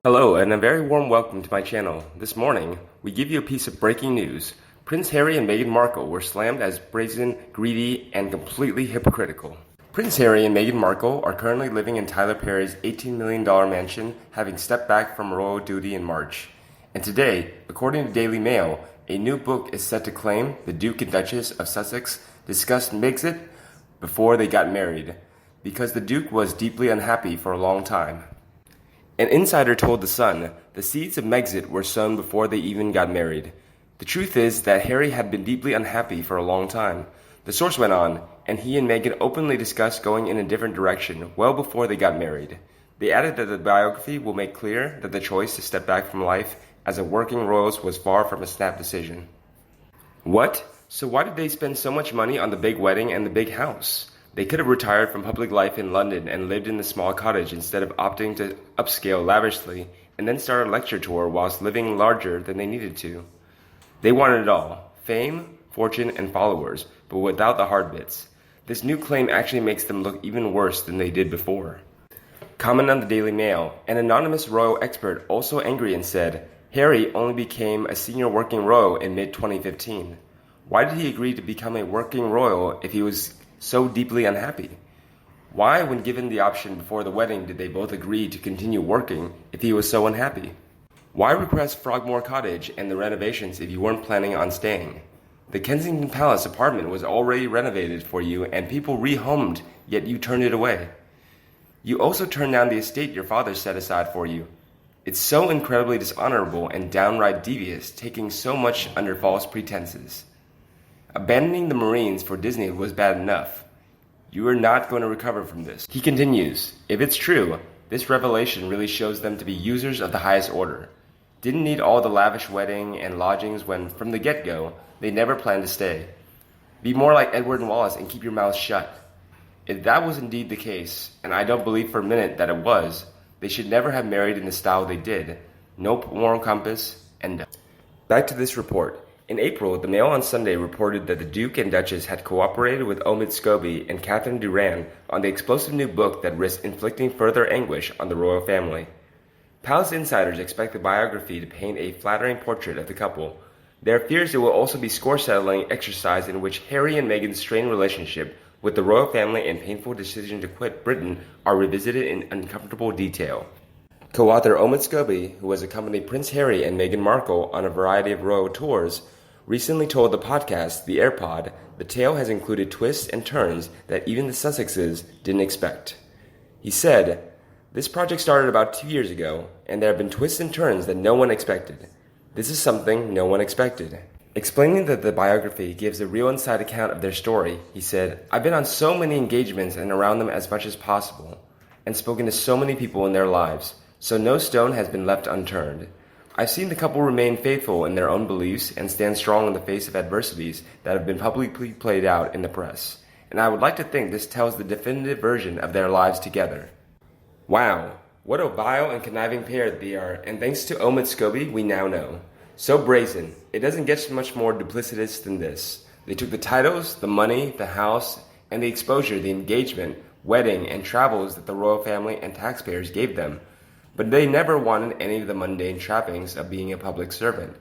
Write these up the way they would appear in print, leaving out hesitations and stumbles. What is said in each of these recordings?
Hello, and a very warm welcome to my channel. This morning, we give you a piece of breaking news. Prince Harry and Meghan Markle were slammed as brazen, greedy, and completely hypocritical. Prince Harry and Meghan Markle are currently living in Tyler Perry's $18 million mansion, having stepped back from royal duty in March. And today, according to Daily Mail, a new book is set to claim the Duke and Duchess of Sussex discussed Megxit before they got married, because the Duke was deeply unhappy for a long time. An insider told The Sun the seeds of Megxit were sown before they even got married. The truth is that Harry had been deeply unhappy for a long time. The source went on, and he and Meghan openly discussed going in a different direction well before they got married. They added that the biography will make clear that the choice to step back from life as a working royals was far from a snap decision. What? So why did they spend so much money on the big wedding and the big house? They could have retired from public life in London and lived in the small cottage instead of opting to upscale lavishly and then start a lecture tour whilst living larger than they needed to. They wanted it all: fame, fortune, and followers, but without the hard bits. This new claim actually makes them look even worse than they did before. Comment on the Daily Mail, an anonymous royal expert also angry and said, Harry only became a senior working royal in mid-2015. Why did he agree to become a working royal if he was so deeply unhappy? Why, when given the option before the wedding, did they both agree to continue working if he was so unhappy? Why request Frogmore Cottage and the renovations if you weren't planning on staying? The Kensington Palace apartment was already renovated for you and people rehomed, yet you turned it away. You also turned down the estate your father set aside for you. It's so incredibly dishonorable and downright devious, taking so much under false pretenses. Abandoning the Marines for Disney was bad enough. You are not going to recover from this. He continues, if it's true, this revelation really shows them to be users of the highest order. Didn't need all the lavish wedding and lodgings when, from the get-go, they never planned to stay. Be more like Edward and Wallace and keep your mouth shut. If that was indeed the case, and I don't believe for a minute that it was, they should never have married in the style they did. No moral compass, and back to this report. In April, the Mail on Sunday reported that the Duke and Duchess had cooperated with Omid Scobie and Catherine Duran on the explosive new book that risked inflicting further anguish on the royal family. Palace insiders expect the biography to paint a flattering portrait of the couple. There are fears it will also be score-settling exercise in which Harry and Meghan's strained relationship with the royal family and painful decision to quit Britain are revisited in uncomfortable detail. Co-author Omid Scobie, who has accompanied Prince Harry and Meghan Markle on a variety of royal tours, recently told the podcast, The AirPod, the tale has included twists and turns that even the Sussexes didn't expect. He said, this project started about 2 years ago, and there have been twists and turns that no one expected. This is something no one expected. Explaining that the biography gives a real inside account of their story, he said, I've been on so many engagements and around them as much as possible, and spoken to so many people in their lives, so no stone has been left unturned. I've seen the couple remain faithful in their own beliefs and stand strong in the face of adversities that have been publicly played out in the press, and I would like to think this tells the definitive version of their lives together. Wow, what a vile and conniving pair they are, and thanks to Omid Scobie, we now know. So brazen, it doesn't get much more duplicitous than this. They took the titles, the money, the house, and the exposure, the engagement, wedding, and travels that the royal family and taxpayers gave them. But they never wanted any of the mundane trappings of being a public servant,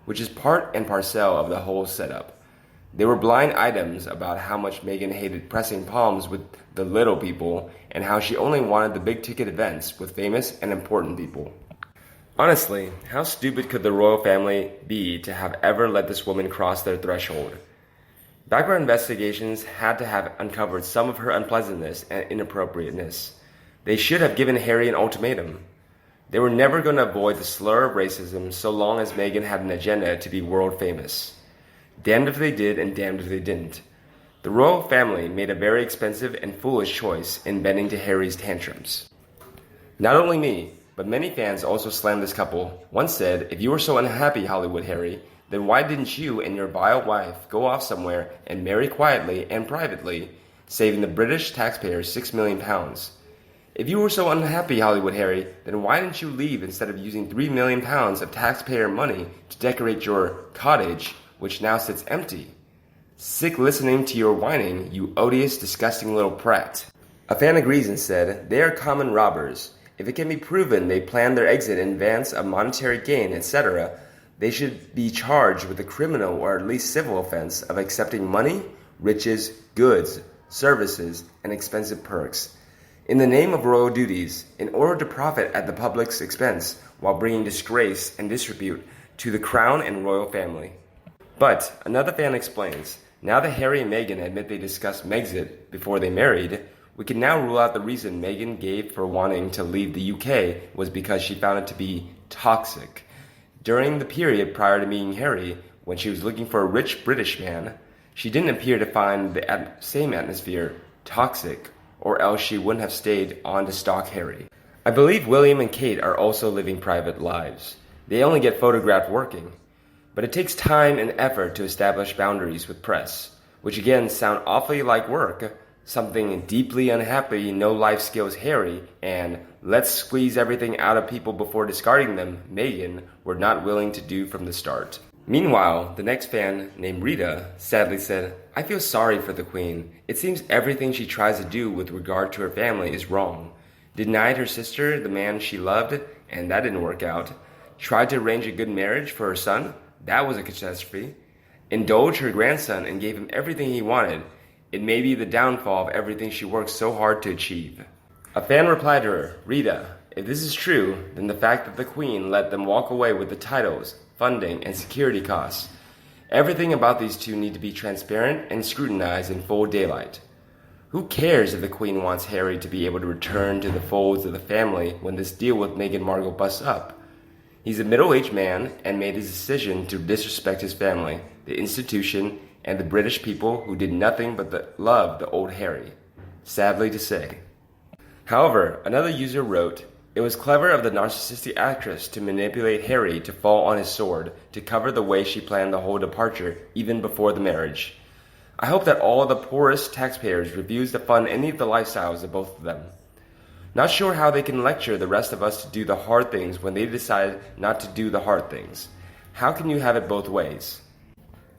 which is part and parcel of the whole setup. They were blind items about how much Meghan hated pressing palms with the little people and how she only wanted the big-ticket events with famous and important people. Honestly, how stupid could the royal family be to have ever let this woman cross their threshold? Background investigations had to have uncovered some of her unpleasantness and inappropriateness. They should have given Harry an ultimatum. They were never going to avoid the slur of racism so long as Meghan had an agenda to be world famous. Damned if they did and damned if they didn't. The royal family made a very expensive and foolish choice in bending to Harry's tantrums. Not only me, but many fans also slammed this couple. One said, if you were so unhappy, Hollywood Harry, then why didn't you and your vile wife go off somewhere and marry quietly and privately, saving the British taxpayers £6 million? If you were so unhappy, Hollywood Harry, then why didn't you leave instead of using £3 million of taxpayer money to decorate your cottage, which now sits empty? Sick listening to your whining, you odious, disgusting little prat. A fan agrees and said, they are common robbers. If it can be proven they planned their exit in advance of monetary gain, etc., they should be charged with a criminal or at least civil offense of accepting money, riches, goods, services, and expensive perks in the name of royal duties in order to profit at the public's expense while bringing disgrace and disrepute to the crown and royal family. But another fan explains, now that Harry and Meghan admit they discussed Megxit before they married, we can now rule out the reason Meghan gave for wanting to leave the UK was because she found it to be toxic. During the period prior to meeting Harry, when she was looking for a rich British man, she didn't appear to find the same atmosphere toxic, or else she wouldn't have stayed on to stalk Harry. I believe William and Kate are also living private lives. They only get photographed working. But it takes time and effort to establish boundaries with press, which again sound awfully like work, something deeply unhappy, no life skills Harry, and let's squeeze everything out of people before discarding them, Meghan, were not willing to do from the start. Meanwhile, the next fan, named Rita, sadly said, I feel sorry for the Queen. It seems everything she tries to do with regard to her family is wrong. Denied her sister the man she loved, and that didn't work out. Tried to arrange a good marriage for her son. That was a catastrophe. Indulged her grandson and gave him everything he wanted. It may be the downfall of everything she worked so hard to achieve. A fan replied to her, Rita, if this is true, then the fact that the Queen let them walk away with the titles, funding, and security costs. Everything about these two need to be transparent and scrutinized in full daylight. Who cares if the Queen wants Harry to be able to return to the folds of the family when this deal with Meghan Markle busts up? He's a middle-aged man and made his decision to disrespect his family, the institution, and the British people who did nothing but love the old Harry. Sadly to say. However, another user wrote, it was clever of the narcissistic actress to manipulate Harry to fall on his sword to cover the way she planned the whole departure even before the marriage. I hope that all the poorest taxpayers refuse to fund any of the lifestyles of both of them. Not sure how they can lecture the rest of us to do the hard things when they decide not to do the hard things. How can you have it both ways?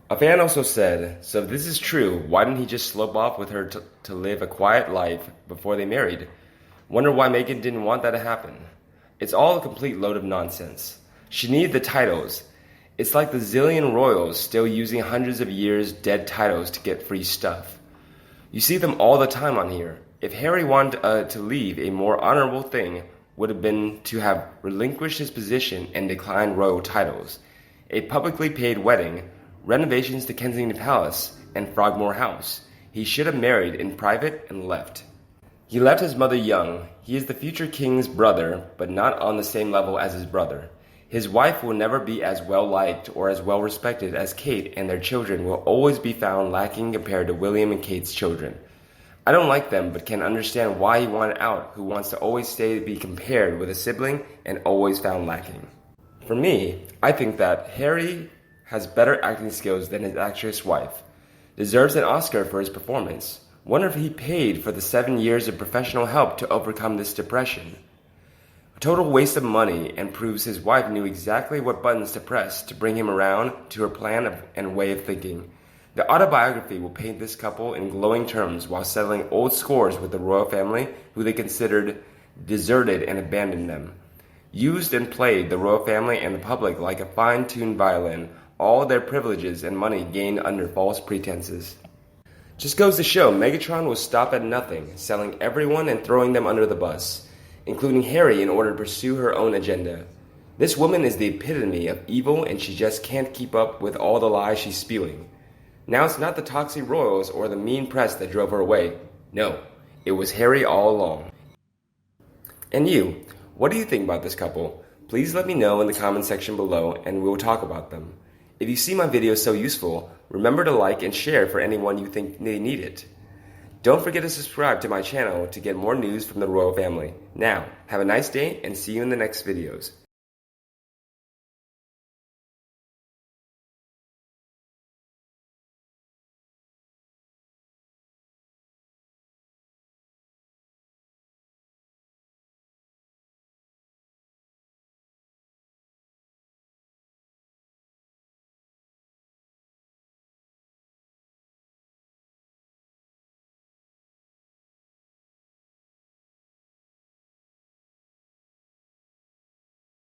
A fan also said, so if this is true, why didn't he just slope off with her to live a quiet life before they married? Wonder why Meghan didn't want that to happen. It's all a complete load of nonsense. She needed the titles. It's like the zillion royals still using hundreds of years dead titles to get free stuff. You see them all the time on here. If Harry wanted to leave, a more honorable thing would have been to have relinquished his position and declined royal titles, a publicly paid wedding, renovations to Kensington Palace, and Frogmore House. He should have married in private and left. He left his mother young. He is the future king's brother, but not on the same level as his brother. His wife will never be as well liked or as well respected as Kate, and their children will always be found lacking compared to William and Kate's children. I don't like them, but can understand why he wanted out, who wants to always stay to be compared with a sibling and always found lacking. For me, I think that Harry has better acting skills than his actress wife. Deserves an Oscar for his performance. Wonder if he paid for the 7 years of professional help to overcome this depression. A total waste of money, and proves his wife knew exactly what buttons to press to bring him around to her plan and way of thinking. The autobiography will paint this couple in glowing terms while settling old scores with the royal family who they considered deserted and abandoned them. Used and played the royal family and the public like a fine-tuned violin, all their privileges and money gained under false pretenses. Just goes to show Megatron will stop at nothing, selling everyone and throwing them under the bus, including Harry in order to pursue her own agenda. This woman is the epitome of evil and she just can't keep up with all the lies she's spewing. Now it's not the toxic royals or the mean press that drove her away. No, it was Harry all along. And you, what do you think about this couple? Please let me know in the comment section below and we'll talk about them. If you see my videos so useful, remember to like and share for anyone you think they need it. Don't forget to subscribe to my channel to get more news from the royal family. Now, have a nice day and see you in the next videos.